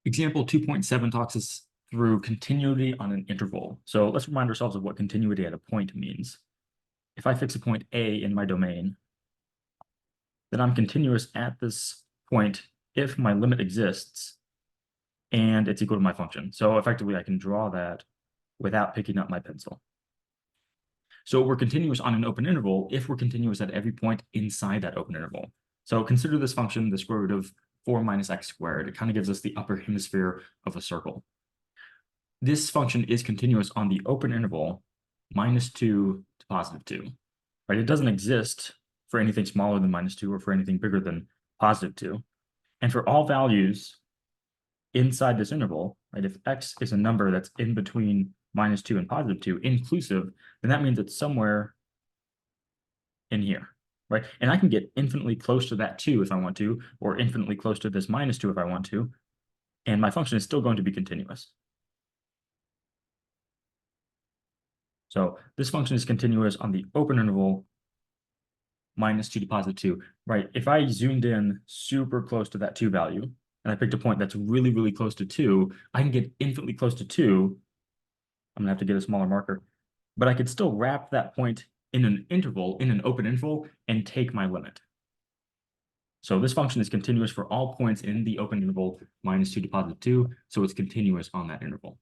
Example 2.7 talks us through continuity on an interval. So let's remind ourselves of what continuity at a point means. If I fix a point A in my domain, then I'm continuous at this point if my limit exists and it's equal to my function. So effectively, I can draw that without picking up my pencil. So we're continuous on an open interval if we're continuous at every point inside that open interval. So consider this function the square root of 4 minus x squared. It kind of gives us the upper hemisphere of a circle. This function is continuous on the open interval -2 to +2, right? It doesn't exist for anything smaller than -2 or for anything bigger than +2. And for all values inside this interval, right, if x is a number that's in between -2 and +2 inclusive, then that means it's somewhere in here, right? And I can get infinitely close to that 2 if I want to, or infinitely close to this -2 if I want to, and my function is still going to be continuous. So this function is continuous on the open interval -2 to +2, right? If I zoomed in super close to that 2 value, and I picked a point that's really, really close to 2, I can get infinitely close to 2. I'm gonna have to get a smaller marker, but I could still wrap that point in an interval, in an open interval, and take my limit. So this function is continuous for all points in the open interval -2 to +2, so it's continuous on that interval.